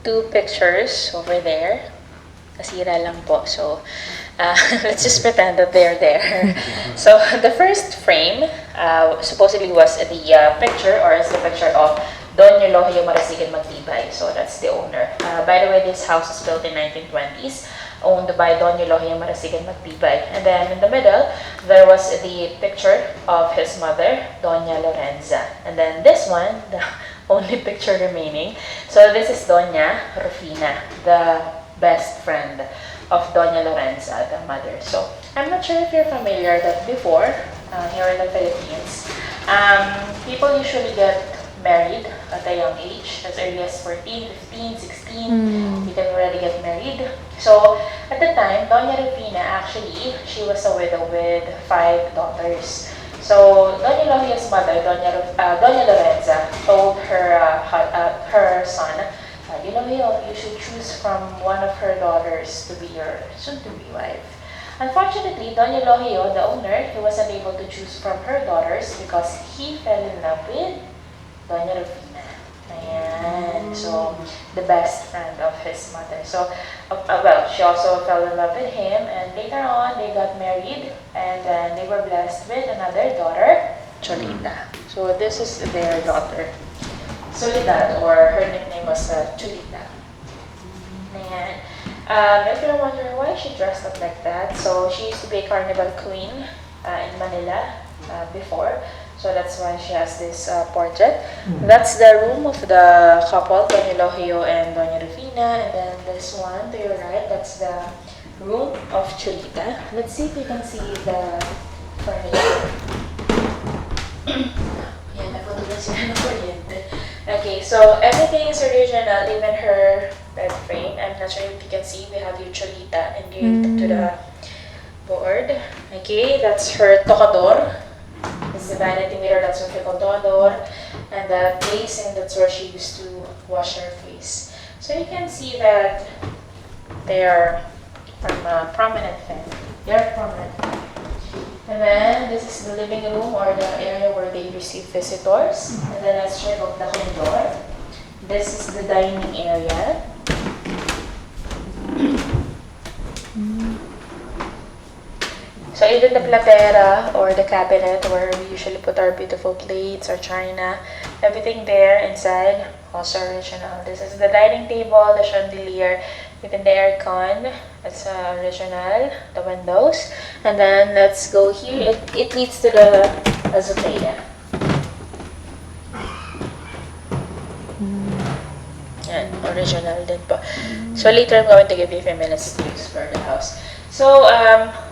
two pictures over there. Nasira lang po. So let's just pretend that they're there. So the first frame supposedly was the picture, or is the picture of Don Eulogio Marasigan Magtibay. So that's the owner. By the way, this house was built in 1920s. Owned by Don Eulogio Marasigan Magtibay. And then in the middle, there was the picture of his mother, Doña Lorenza. And then this one, the only picture remaining. So this is Doña Rufina, the best friend of Doña Lorenza, the mother. So I'm not sure if you're familiar that before, here in the Philippines, people usually get married at a young age, as early as 14, 15, 16, you can already get married. So at the time, Doña Rufina, actually, she was a widow with 5 daughters. So Doña Eulogio's mother, Doña Lorenza, told her son, Eulogio, you should choose from one of her daughters to be your soon-to-be wife. Unfortunately, Doña Eulogio, the owner, he wasn't able to choose from her daughters because he fell in love with Doña Rufina. Ayan. So, the best friend of his mother. So, well, she also fell in love with him, and later on, they got married, and then they were blessed with another daughter, Cholita. So, this is their daughter, Soledad, or her nickname was Cholita. Ayan. If you're wondering why she dressed up like that, so she used to be a carnival queen in Manila before. So that's why she has this portrait. That's the room of the couple, Doña Eulogio and Doña Rufina. And then this one to your right, that's the room of Cholita. Let's see if you can see the furniture. Yan, naputulan sila ng kuryente. Okay, so everything is original, even her bed frame. I'm not sure if you can see, we have your Cholita engraved to the board. Okay, that's her tocador. This is the vanity mirror, that's what we call tocador. And the basin, that's where she used to wash her face. So you can see that they are from a prominent family. They are prominent family. And then this is the living room or the area where they receive visitors. And then let's check out the door. This is the dining area. So even the platera or the cabinet where we usually put our beautiful plates or china, everything there inside, also original. This is the dining table, the chandelier, even the aircon, it's original, the windows. And then let's go here, it leads to the azotea. Yan, original din po. So later I'm going to give you a few minutes to explore the house. So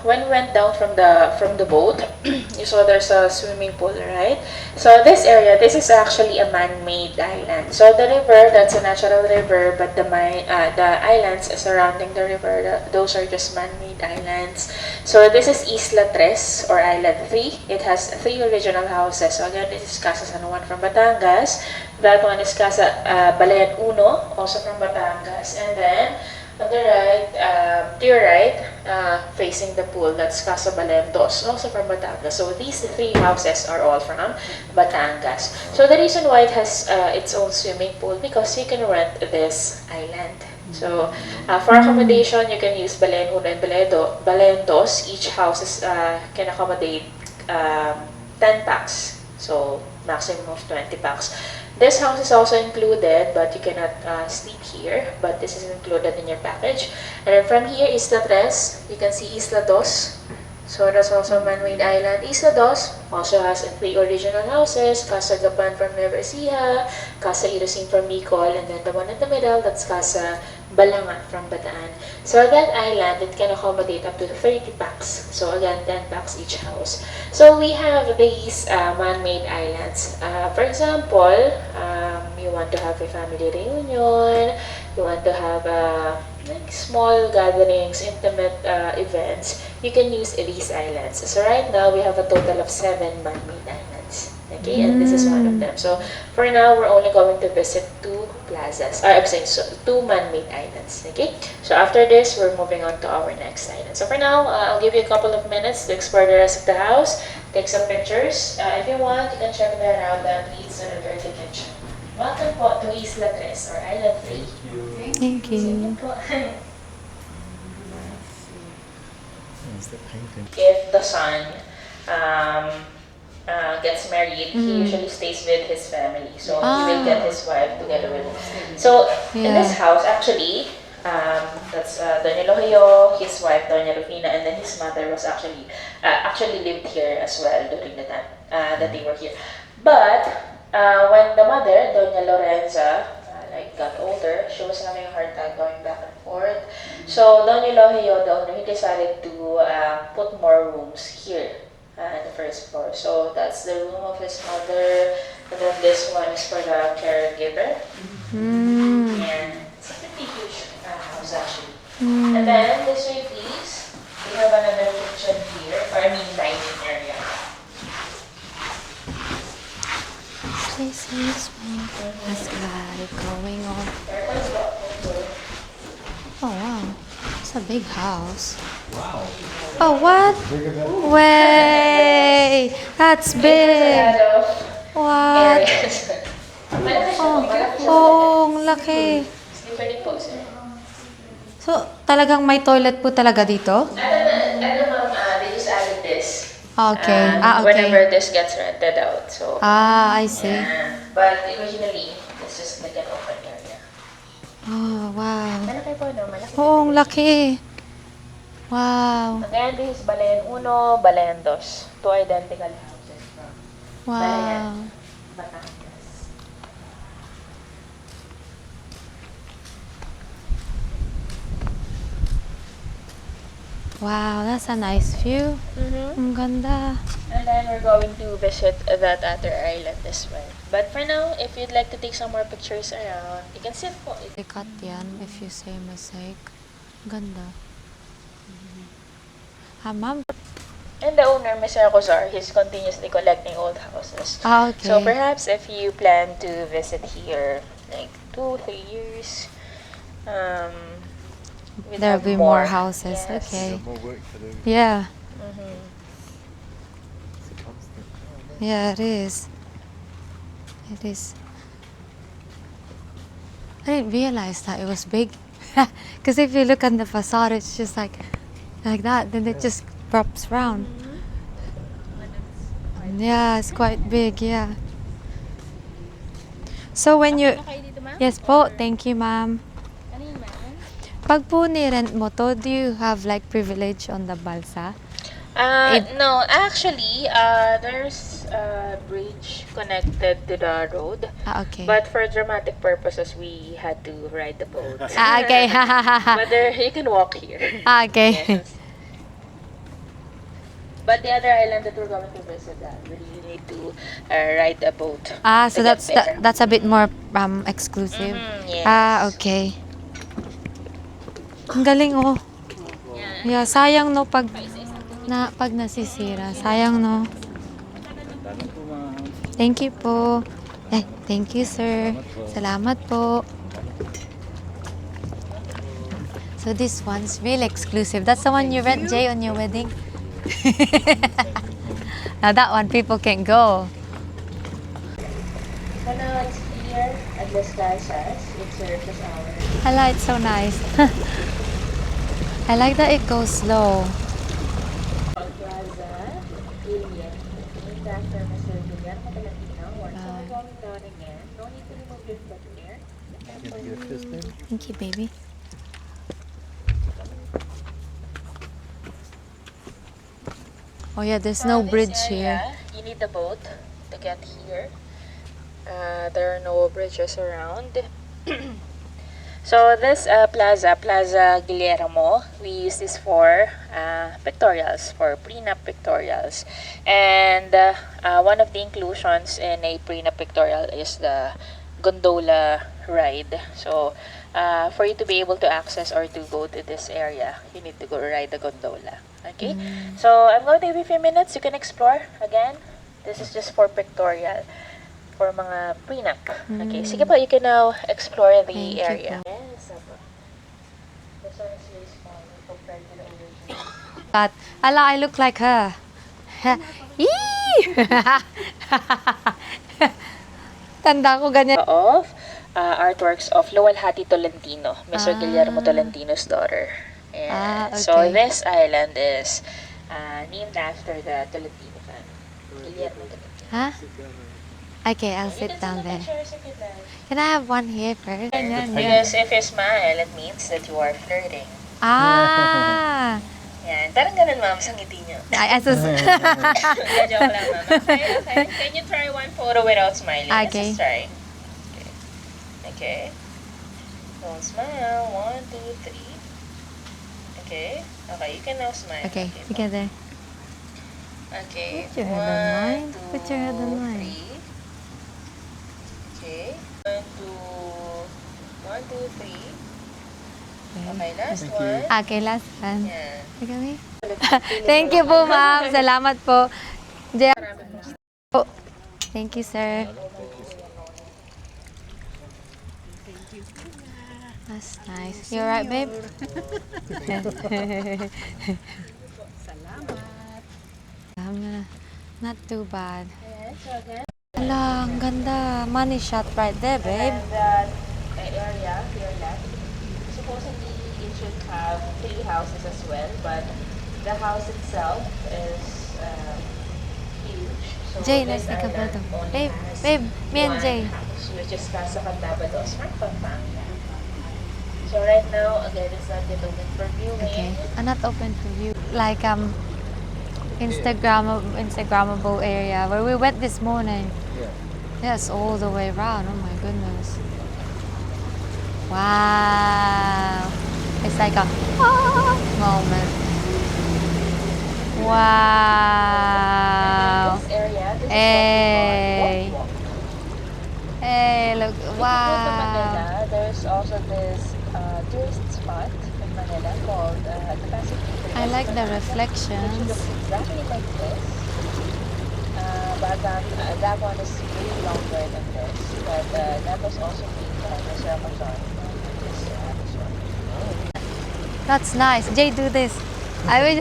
when we went down from the boat, you saw there's a swimming pool, right? So this area, this is actually a man-made island. So the river, that's a natural river, but the islands surrounding the river, those are just man-made islands. So this is Isla Tres or Island 3. It has 3 original houses. So again, this is Casas San Juan from Batangas. That one is Casa Balayan Uno, also from Batangas. And then on the right, to your right, facing the pool, that's Casa Balentos, also from Batangas. So these 3 houses are all from Batangas. So the reason why it has its own swimming pool, because you can rent this island. So for accommodation, you can use Balayan Uno and Balentos. Each house can accommodate 10 packs. So maximum of 20 packs. This house is also included, but you cannot sleep here. But this is included in your package. And then from here, Isla Tres, you can see Isla Dos. So that's also a man-made island. Isla Dos also has 3 original houses. Casa Gapan from Nueva Ecija, Casa Irosin from Bicol, and then the one in the middle, that's Casa Balangan from Bataan. So that island, it can accommodate up to 30 packs. So again, 10 packs each house. So we have these man-made islands. For example, you want to have a family reunion, you want to have like small gatherings, intimate events, you can use these islands. So right now, we have a total of 7 man-made islands. Okay, and this is one of them. So for now, we're only going to visit 2 plazas. I'm saying so 2 man-made islands. Okay, so after this, we're moving on to our next island. So for now, I'll give you a couple of minutes to explore the rest of the house, take some pictures. If you want, you can check that out. That leads to the dirty kitchen. Welcome po to Isla Tres or Island 3. Thank you. If the son gets married, he usually stays with his family. So he will get his wife together with him. So in this house, actually, that's Doña Lohio, his wife Doña Rufina, and then his mother was actually lived here as well during the time that they were here. But when the mother, Doña Lorenza, got older, she was having a hard time going back and forth. So Doña Lohio, the owner, he decided to put more rooms here in the first floor. So that's the room of his mother, and then this one is for the caregiver. And it's a pretty huge house actually. And then this way, please, we have another kitchen here, or I mean dining area. This is has got it going on. Oh wow, it's a big house. Wow. Oh what? Way, that's big. What? Oh, ang laki. So, talagang may toilet po talaga dito? They just added this. Okay. Okay. Whenever this gets rented out. So. I see. Yeah. But originally, it's just like an open area. Oh, wow. Malaki po, no? Malaki. Oo, ang laki. Wow. Again, this is Balayan Uno, Balayan Dos. 2 identical houses from Balayan, Wow. Batangas. Wow, that's a nice view. Ang ganda. And then we're going to visit that other island as well. But for now, if you'd like to take some more pictures around, you can sit po. Likat yan, if you say mistake. Ganda. Ma'am? And the owner, Mr. Cozar, he's continuously collecting old houses. Okay. So perhaps if you plan to visit here like 2-3 years, we'd There'll have be more houses. Yes. Okay. More work to do. Yeah. Yeah, it is. It is. I didn't realize that it was big. Because if you look at the facade, it's just like that. Then it just wraps round. Yeah, it's quite big. Yeah. So when you... Yes po, thank you, ma'am. Pag po ni-rent mo to, do you have like privilege on the balsa? No, actually, there's a bridge connected to the road. Okay. But for dramatic purposes, we had to ride the boat. Okay. But there, you can walk here. Okay. Yes. But the other island that we're going to visit, really you need to ride a boat. So to get there. that's a bit more exclusive. Yes. Okay. Ang galing oh. Yeah, sayang no pag nasisira. Sayang no. Thank you po. Thank you sir. Salamat po. So this one's really exclusive. That's the one you rent, Jay, on your wedding? Now that one people can go. So now it's here at Las Casas. It serves as our Hala, it's so nice. I like that it goes slow. Plaza, Alien, named after Mr. Guillermo Tolentino. Once we're going down again, no need to remove your foot here. Thank you, baby. Oh yeah, there's no This bridge area, here. You need the boat to get here. There are no bridges around. So this Plaza Guillermo, we use this for pictorials, for prenup pictorials. And one of the inclusions in a prenup pictorial is the gondola ride. So for you to be able to access or to go to this area, you need to go ride the gondola. Okay? So I'm going to give you a few minutes. You can explore again. This is just for pictorial. For mga prenup. Okay, sige po, you can now explore the Thank you area. po. Yes, po. This one is really small compared to the original. But I look like her. Yee! Tanda ko ganyan. Of artworks of Luwalhati Tolentino, Mr. Guillermo Tolentino's daughter. And so okay. this island is named after the Tolentino family. Guillermo Tolentino. Huh? Okay, I'll sit down there. Pictures if you'd like. Can I have one here first? Because if you smile, it means that you are flirting. Ah! Yan. Parang ganun, ma'am, sa ngiti niyo. I sus- Yeah, joke lang, ma'am. Okay. Can you try one photo without smiling? Okay. Let's just try. Okay. Don't smile. 1, 2, 3. Okay. Okay, you can now smile. Okay, together. Okay. Put your head on mine. Put your head on mine. 3. Okay. 1, 2, 3. Okay, last one. Okay, last one. Yan. Okay, me. Thank you po, ma'am. Salamat po. Jay- po. Thank you, sir. That's nice. You alright, babe? Salamat. Not too bad. Ayan, so again. Hala, ang ganda. Money shot right there, babe. And that area here left, supposedly it should have 3 houses as well, but the house itself is huge. So Jay, this let's take a island photo. only Babe, has babe, me and one Jay. house, which is Casa Cantabados, Pampanga. So right now, again, it's not yet open for viewing. Okay. I'm not open to view. Like Instagrammable area where we went this morning. Yes, all the way around. Oh my goodness. Wow. It's like a moment. Wow. This area, this Hey. is what we call walk. Hey, look. If you go to Wow. Manila, there's also this tourist spot in Manila called the Pacific. I like the Which reflections. looks exactly like this. But that one is way longer than this. But that was also made by Mr. Amazon. This one. That's nice. Jay, do this. I wish.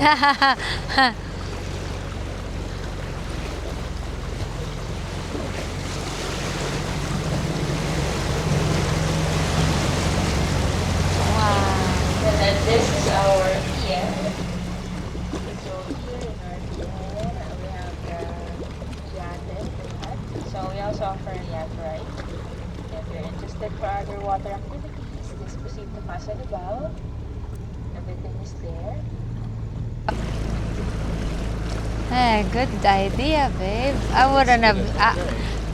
this is our PM. So here in our PM, we have the yacht. So we also offer a yacht ride. If you're interested for other water activities, just proceed to Casa Lubao. Everything is there. Hey, good idea, babe. I wouldn't have.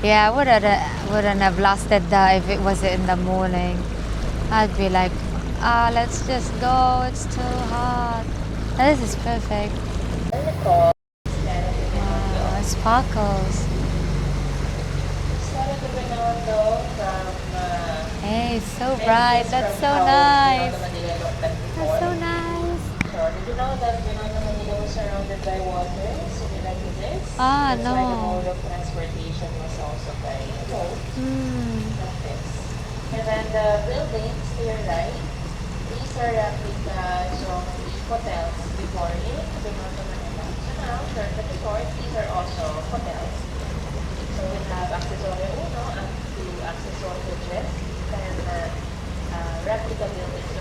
Yeah, I wouldn't have lasted if it was in the morning. I'd be like, let's just go. It's too hot. This is perfect. Wow, it sparkles. Started the Binondo from Hey, it's so bright. That's so nice. That's so nice. So did you know that Binondo Manila was surrounded by water, similar to this? Ah, That's no. why the mode of transportation was also by boat, like this. And then the buildings to your right, these are replicas of the hotels before in Binondo Manila. So now, shortcut resort, these are also hotels. So we have Accesorio 1 up to Accesorio 3, and replica buildings